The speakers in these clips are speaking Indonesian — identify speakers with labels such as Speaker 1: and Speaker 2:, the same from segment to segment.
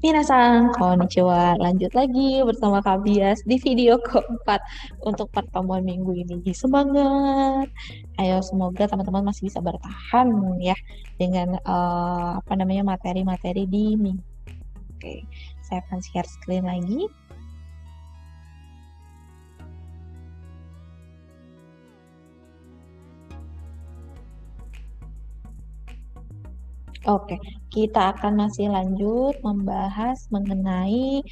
Speaker 1: Minasan, konnichiwa. Lanjut lagi bersama Kak Bias di video keempat untuk pertemuan minggu ini. Semangat! Ayo, semoga teman-teman masih bisa bertahan ya dengan materi-materi di minggu. Oke, saya akan share screen lagi. Oke, kita akan masih lanjut membahas mengenai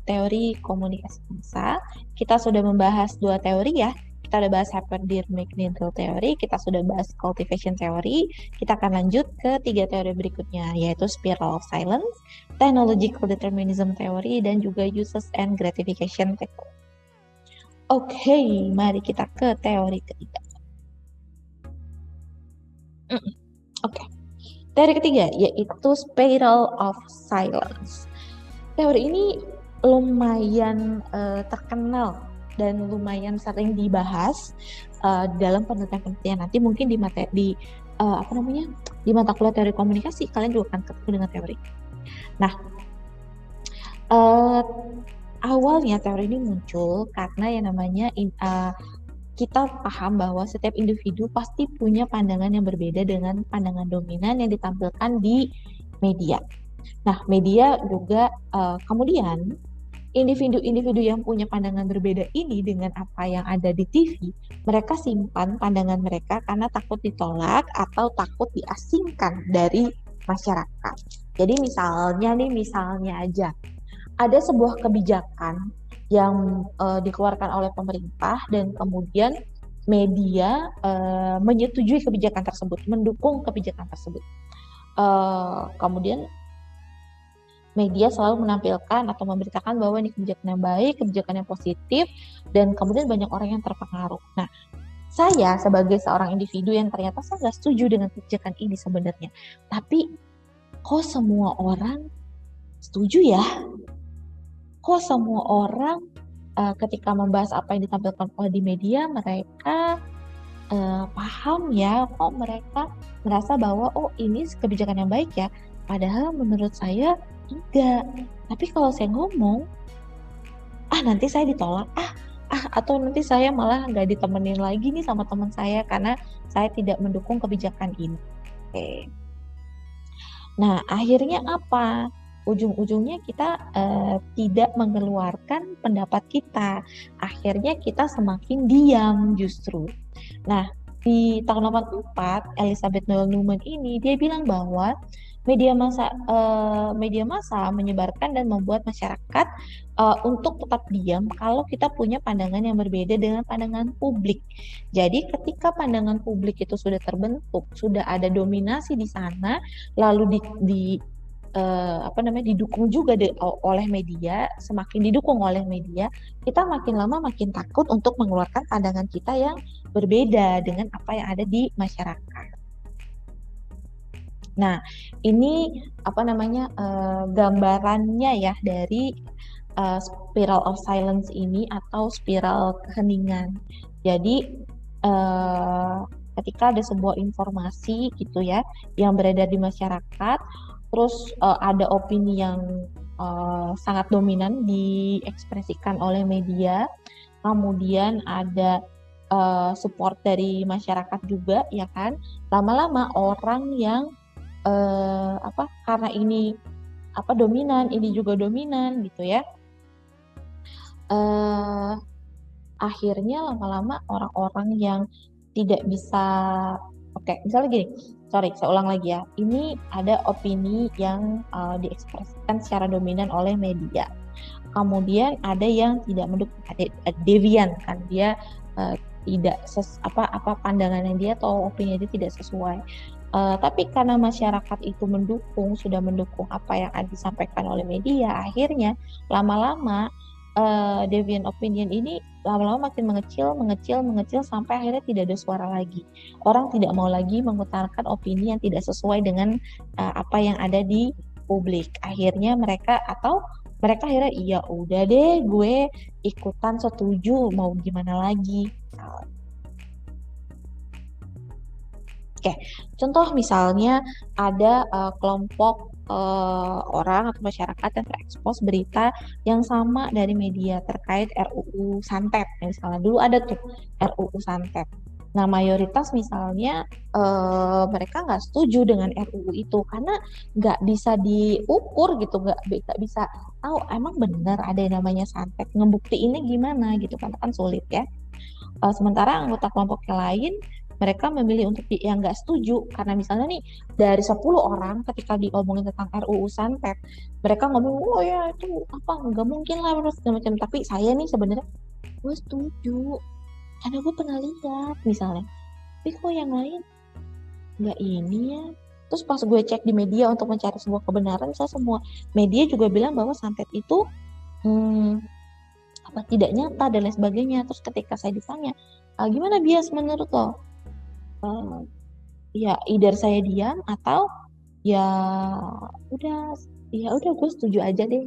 Speaker 1: teori komunikasi bangsa. Kita sudah membahas 2 teori ya. Kita sudah bahas hyperdeterminism theory, kita sudah bahas cultivation theory. Kita akan lanjut ke 3 teori berikutnya, yaitu spiral of silence, technological determinism theory, dan juga uses and gratification theory. Oke, mari kita ke teori ketiga. Oke. Teori ketiga yaitu spiral of silence. Teori ini lumayan terkenal dan lumayan sering dibahas dalam penelitian-penelitian. Nanti mungkin di mata kuliah teori komunikasi kalian juga akan ketemu dengan teori. Nah, awalnya teori ini muncul karena yang namanya kita paham bahwa setiap individu pasti punya pandangan yang berbeda dengan pandangan dominan yang ditampilkan di media. Nah, media juga kemudian individu-individu yang punya pandangan berbeda ini dengan apa yang ada di TV, mereka simpan pandangan mereka karena takut ditolak atau takut diasingkan dari masyarakat. Jadi misalnya aja, ada sebuah kebijakan yang dikeluarkan oleh pemerintah dan kemudian media menyetujui kebijakan tersebut, mendukung kebijakan tersebut. Kemudian media selalu menampilkan atau memberitakan bahwa ini kebijakan yang baik, kebijakan yang positif, dan kemudian banyak orang yang terpengaruh. Nah, saya sebagai seorang individu yang ternyata saya nggak setuju dengan kebijakan ini sebenarnya, tapi kok semua orang setuju ya? Kok semua orang ketika membahas apa yang ditampilkan oleh di media, mereka paham ya, kok mereka merasa bahwa oh ini kebijakan yang baik ya, padahal menurut saya enggak. Tapi kalau saya ngomong, nanti saya ditolak, atau nanti saya malah nggak ditemenin lagi nih sama teman saya karena saya tidak mendukung kebijakan ini. Oke. Nah, akhirnya apa? Ujung-ujungnya kita tidak mengeluarkan pendapat kita. Akhirnya kita semakin diam justru. Nah, di tahun 84, Elizabeth Noel Newman ini dia bilang bahwa media massa menyebarkan dan membuat masyarakat untuk tetap diam kalau kita punya pandangan yang berbeda dengan pandangan publik. Jadi ketika pandangan publik itu sudah terbentuk, sudah ada dominasi di sana, lalu didukung juga oleh media, semakin didukung oleh media, kita makin lama makin takut untuk mengeluarkan pandangan kita yang berbeda dengan apa yang ada di masyarakat. Nah, ini gambarannya ya dari spiral of silence ini atau spiral keheningan. Jadi ketika ada sebuah informasi gitu ya yang beredar di masyarakat, terus ada opini yang sangat dominan diekspresikan oleh media, kemudian ada support dari masyarakat juga ya kan, lama-lama orang yang karena ini dominan, ini juga dominan gitu ya, akhirnya lama-lama orang-orang yang tidak bisa, misalnya gini, saya ulang lagi ya, ini ada opini yang diekspresikan secara dominan oleh media, kemudian ada yang tidak mendukung, ada devian kan, dia tidak pandangannya dia atau opini dia tidak sesuai. Tapi karena masyarakat itu sudah mendukung apa yang disampaikan oleh media, akhirnya lama-lama deviant opinion ini lama-lama makin mengecil sampai akhirnya tidak ada suara lagi. Orang tidak mau lagi mengutarakan opini yang tidak sesuai dengan apa yang ada di publik. Akhirnya mereka akhirnya iya udah deh gue ikutan setuju, mau gimana lagi. Oke, contoh misalnya ada kelompok orang atau masyarakat yang terekspos berita yang sama dari media terkait RUU Santet. Misalnya dulu ada tuh RUU Santet. Nah, mayoritas misalnya mereka nggak setuju dengan RUU itu karena nggak bisa diukur gitu, nggak bisa tahu emang benar ada yang namanya santet. Ngebuktiinnya gimana gitu kan sulit ya. Sementara anggota kelompok yang lain mereka memilih untuk yang nggak setuju karena misalnya nih dari 10 orang ketika diomongin tentang RUU Santet mereka ngomong oh ya itu apa nggak mungkin lah segala macam, tapi saya nih sebenarnya gue setuju karena gue pernah lihat misalnya, tapi kok yang lain nggak ini ya. Terus pas gue cek di media untuk mencari sebuah kebenaran, misalnya semua media juga bilang bahwa santet itu apa tidak nyata dan lain sebagainya. Terus ketika saya ditanya gimana bias menurut lo, ya either saya diam atau ya udah gue setuju aja deh.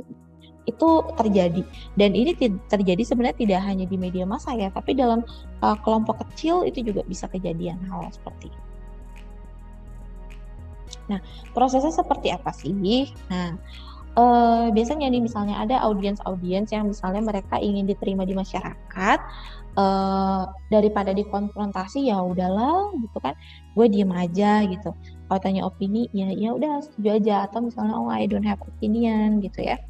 Speaker 1: Itu terjadi dan ini terjadi sebenarnya tidak hanya di media massa ya, tapi dalam kelompok kecil itu juga bisa kejadian hal seperti itu. Nah, prosesnya seperti apa sih? Nah, biasanya nih misalnya ada audiens-audiens yang misalnya mereka ingin diterima di masyarakat, daripada dikonfrontasi ya udahlah gitu kan, gue diem aja gitu. Kalau tanya opini ya udah setuju aja, atau misalnya oh I don't have opinion gitu ya.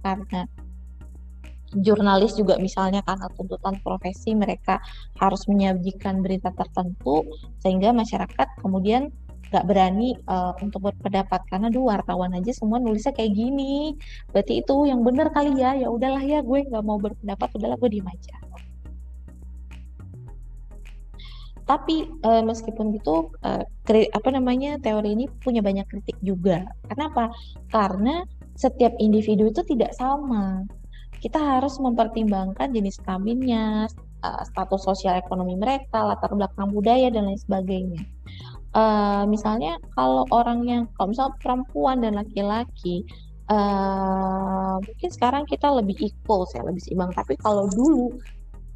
Speaker 1: Karena jurnalis juga misalnya karena tuntutan profesi mereka harus menyajikan berita tertentu sehingga masyarakat kemudian nggak berani untuk berpendapat karena wartawan aja semua nulisnya kayak gini, berarti itu yang benar kali ya udahlah ya gue nggak mau berpendapat, udahlah gue diem aja. Tapi meskipun gitu teori ini punya banyak kritik juga. Kenapa? Karena setiap individu itu tidak sama. Kita harus mempertimbangkan jenis kelaminnya, status sosial ekonomi mereka, latar belakang budaya dan lain sebagainya. Misalnya kalau misal perempuan dan laki-laki, mungkin sekarang kita lebih equal ya, lebih seimbang. Tapi kalau dulu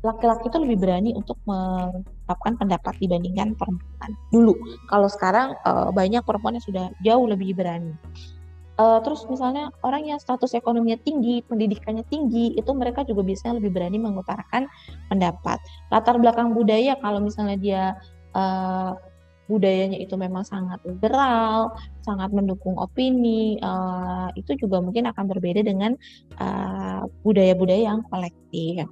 Speaker 1: laki-laki itu lebih berani untuk mengungkapkan pendapat dibandingkan perempuan dulu. Kalau sekarang banyak perempuan yang sudah jauh lebih berani. Terus misalnya orang yang status ekonominya tinggi, pendidikannya tinggi, itu mereka juga biasanya lebih berani mengutarakan pendapat. Latar belakang budaya, kalau misalnya dia budayanya itu memang sangat liberal, sangat mendukung opini, itu juga mungkin akan berbeda dengan budaya-budaya yang kolektif.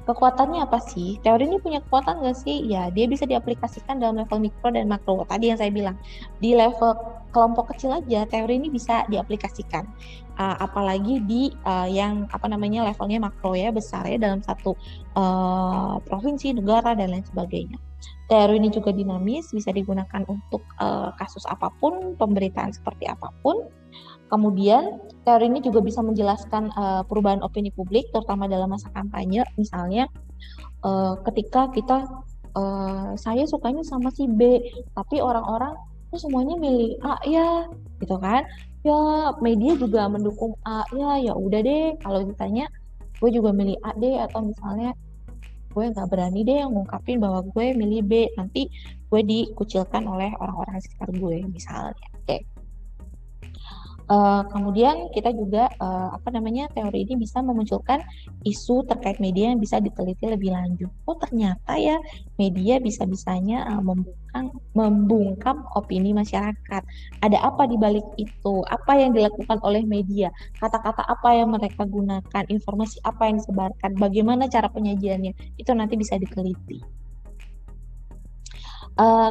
Speaker 1: Kekuatannya apa sih? Teori ini punya kekuatan nggak sih? Ya, dia bisa diaplikasikan dalam level mikro dan makro. Tadi yang saya bilang, di level kelompok kecil aja, teori ini bisa diaplikasikan. Apalagi di levelnya makro ya, besar ya, dalam satu provinsi, negara, dan lain sebagainya. Teori ini juga dinamis, bisa digunakan untuk kasus apapun, pemberitaan seperti apapun. Kemudian teori ini juga bisa menjelaskan perubahan opini publik, terutama dalam masa kampanye. Misalnya ketika saya sukanya sama si B, tapi orang-orang semuanya milih A ya, gitu kan? Ya media juga mendukung A ya udah deh. Kalau ditanya, gue juga milih A deh, atau misalnya gue nggak berani deh ngungkapin bahwa gue milih B, nanti gue dikucilkan oleh orang-orang sekitar gue misalnya. Oke. Kemudian kita juga teori ini bisa memunculkan isu terkait media yang bisa diteliti lebih lanjut. Oh ternyata ya media bisa-bisanya membungkam opini masyarakat. Ada apa di balik itu? Apa yang dilakukan oleh media? Kata-kata apa yang mereka gunakan? Informasi apa yang disebarkan? Bagaimana cara penyajiannya? Itu nanti bisa diteliti.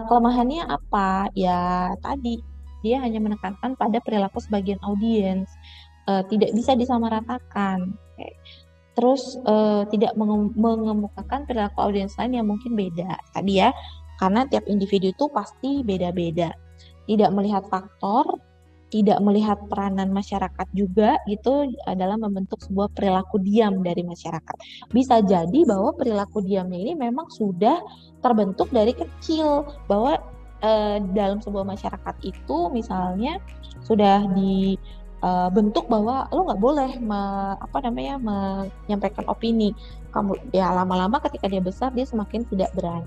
Speaker 1: Kelemahannya apa? Ya tadi dia hanya menekankan pada perilaku sebagian audiens, tidak bisa disamaratakan. Terus tidak mengemukakan perilaku audiens lain yang mungkin beda. Tadi ya, karena tiap individu itu pasti beda-beda. Tidak melihat faktor, tidak melihat peranan masyarakat juga gitu dalam membentuk sebuah perilaku diam dari masyarakat. Bisa jadi bahwa perilaku diamnya ini memang sudah terbentuk dari kecil, bahwa dalam sebuah masyarakat itu misalnya sudah dibentuk bahwa lo nggak boleh menyampaikan opini. Kamu ya lama-lama ketika dia besar dia semakin tidak berani.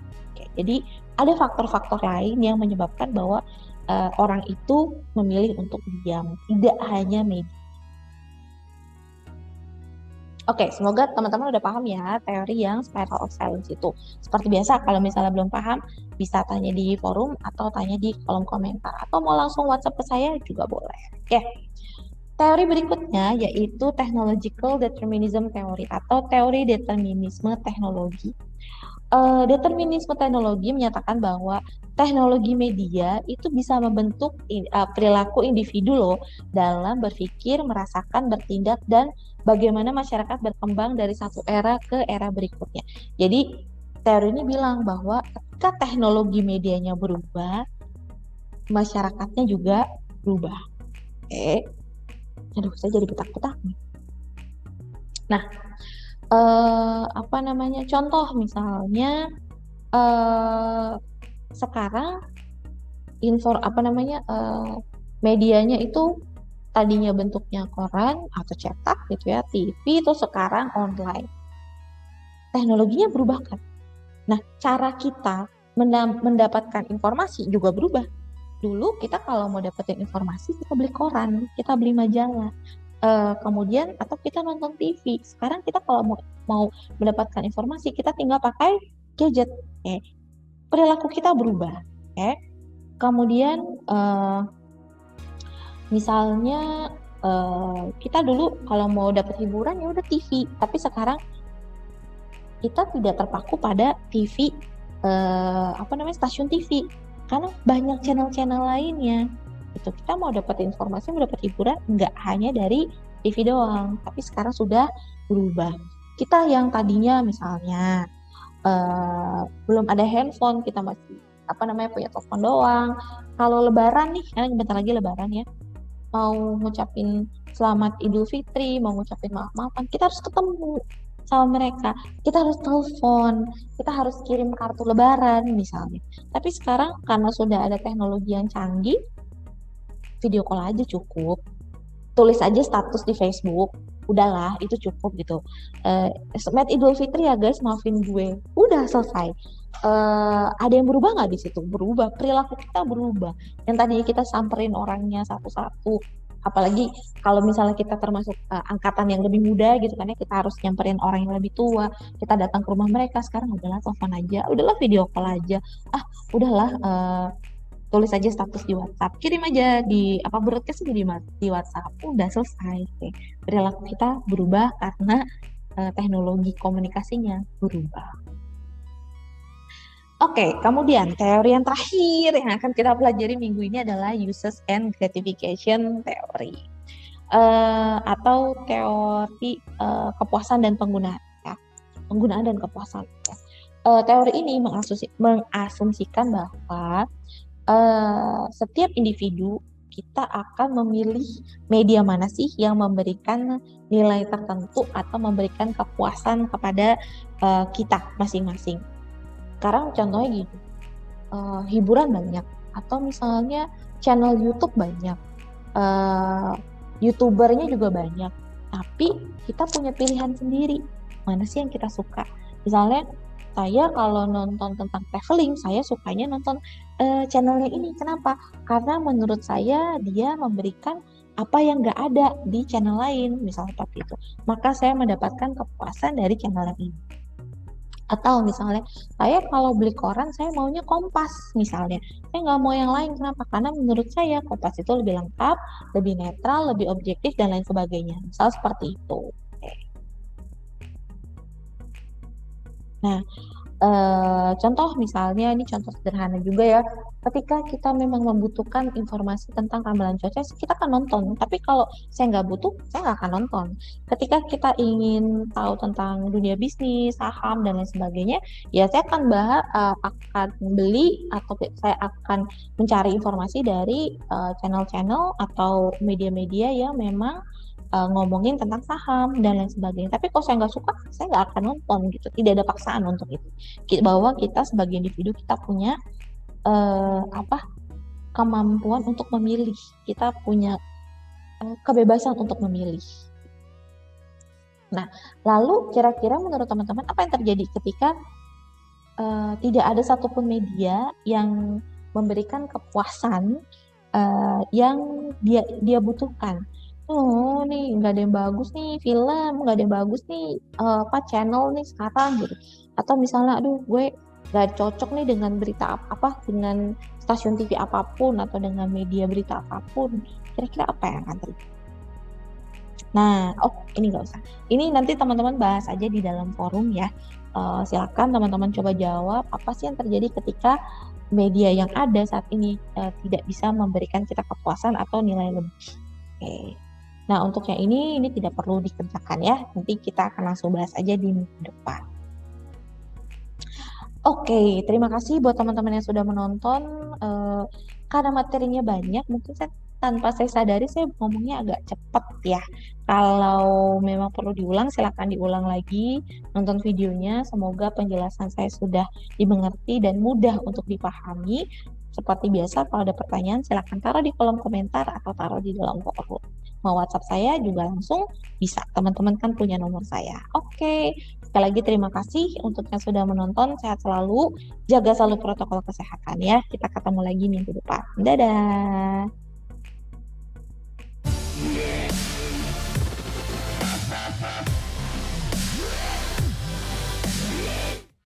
Speaker 1: Jadi ada faktor-faktor lain yang menyebabkan bahwa orang itu memilih untuk diam, tidak hanya media. Oke, semoga teman-teman udah paham ya teori yang spiral of silence itu. Seperti biasa, kalau misalnya belum paham, bisa tanya di forum atau tanya di kolom komentar. Atau mau langsung WhatsApp ke saya juga boleh. Oke, teori berikutnya yaitu technological determinism theory atau teori determinisme teknologi. Determinisme teknologi menyatakan bahwa teknologi media itu bisa membentuk perilaku individu loh dalam berpikir, merasakan, bertindak, dan bagaimana masyarakat berkembang dari satu era ke era berikutnya. Jadi teori ini bilang bahwa ketika teknologi medianya berubah, masyarakatnya juga berubah. Aduh, saya jadi petak-petak nih. Nah, contoh misalnya sekarang medianya itu tadinya bentuknya koran atau cetak gitu ya, TV, itu sekarang online. Teknologinya berubah kan. Nah, cara kita mendapatkan informasi juga berubah. Dulu kita kalau mau dapetin informasi kita beli koran, kita beli majalah. Kemudian atau kita nonton TV. Sekarang kita kalau mau mendapatkan informasi kita tinggal pakai gadget. Perilaku kita berubah. Kemudian misalnya kita dulu kalau mau dapat hiburan ya udah TV, tapi sekarang kita tidak terpaku pada TV stasiun TV karena banyak channel-channel lainnya. Itu kita mau dapat informasi, mau dapat hiburan nggak hanya dari TV doang, tapi sekarang sudah berubah. Kita yang tadinya misalnya belum ada handphone, kita masih punya telepon doang. Kalau lebaran nih, karena bentar lagi lebaran ya, mau ngucapin selamat Idul Fitri, mau ngucapin maaf-maafan, kita harus ketemu sama mereka, kita harus telepon, kita harus kirim kartu lebaran misalnya. Tapi sekarang karena sudah ada teknologi yang canggih, video call aja cukup, tulis aja status di Facebook, udahlah itu cukup gitu. Selamat Idul Fitri ya guys, maafin gue, udah selesai. Ada yang berubah nggak di situ? Berubah, perilaku kita berubah. Yang tadinya kita samperin orangnya satu-satu, apalagi kalau misalnya kita termasuk angkatan yang lebih muda gitu kan ya, kita harus nyamperin orang yang lebih tua, kita datang ke rumah mereka. Sekarang udahlah telepon aja, udahlah video call aja, udahlah tulis aja status di WhatsApp, kirim aja broadcast di WhatsApp, udah selesai. Perilaku kita berubah karena teknologi komunikasinya berubah. Oke, kemudian teori yang terakhir yang akan kita pelajari minggu ini adalah uses and gratification theory atau teori kepuasan dan penggunaan. Ya. Penggunaan dan kepuasan. Ya. Teori ini mengasumsikan bahwa setiap individu kita akan memilih media mana sih yang memberikan nilai tertentu atau memberikan kepuasan kepada kita masing-masing. Sekarang contohnya gini, hiburan banyak, atau misalnya channel YouTube banyak, YouTubernya juga banyak, tapi kita punya pilihan sendiri, mana sih yang kita suka. Misalnya saya kalau nonton tentang traveling, saya sukanya nonton channelnya ini. Kenapa? Karena menurut saya dia memberikan apa yang nggak ada di channel lain, misalnya seperti itu. Maka saya mendapatkan kepuasan dari channel yang ini. Atau misalnya saya kalau beli koran saya maunya Kompas misalnya, saya nggak mau yang lain. Kenapa? Karena menurut saya Kompas itu lebih lengkap, lebih netral, lebih objektif dan lain sebagainya, misal seperti itu. Nah, contoh misalnya, ini contoh sederhana juga ya, ketika kita memang membutuhkan informasi tentang ramalan cuaca, kita akan nonton. Tapi kalau saya nggak butuh, saya nggak akan nonton. Ketika kita ingin tahu tentang dunia bisnis, saham, dan lain sebagainya, ya saya akan beli atau saya akan mencari informasi dari channel-channel atau media-media yang memang ngomongin tentang saham dan lain sebagainya. Tapi kalau saya nggak suka, saya nggak akan nonton gitu. Tidak ada paksaan untuk itu. Bahwa kita sebagai individu kita punya kemampuan untuk memilih. Kita punya kebebasan untuk memilih. Nah, lalu kira-kira menurut teman-teman apa yang terjadi ketika tidak ada satupun media yang memberikan kepuasan yang dia butuhkan. Oh nih nggak ada yang bagus nih film, nggak ada yang bagus nih channel nih sekarang gitu. Atau misalnya, aduh gue nggak cocok nih dengan berita apa dengan stasiun TV apapun atau dengan media berita apapun. Kira-kira apa yang akan terjadi? Nah, ini nggak usah. Ini nanti teman-teman bahas aja di dalam forum ya. Silakan teman-teman coba jawab apa sih yang terjadi ketika media yang ada saat ini tidak bisa memberikan kita kepuasan atau nilai lebih. Oke. Nah, untuk yang ini tidak perlu dikerjakan ya. Nanti kita akan langsung bahas aja di minggu depan. Oke, terima kasih buat teman-teman yang sudah menonton. Karena materinya banyak, mungkin tanpa saya sadari saya ngomongnya agak cepat ya. Kalau memang perlu diulang, silakan diulang lagi, nonton videonya. Semoga penjelasan saya sudah dimengerti dan mudah untuk dipahami. Seperti biasa, kalau ada pertanyaan, silakan taruh di kolom komentar atau taruh di dalam forum. Mau WhatsApp saya juga langsung bisa. Teman-teman kan punya nomor saya. Oke. Sekali lagi terima kasih untuk yang sudah menonton. Sehat selalu, jaga selalu protokol kesehatan ya. Kita ketemu lagi minggu depan. Dadah.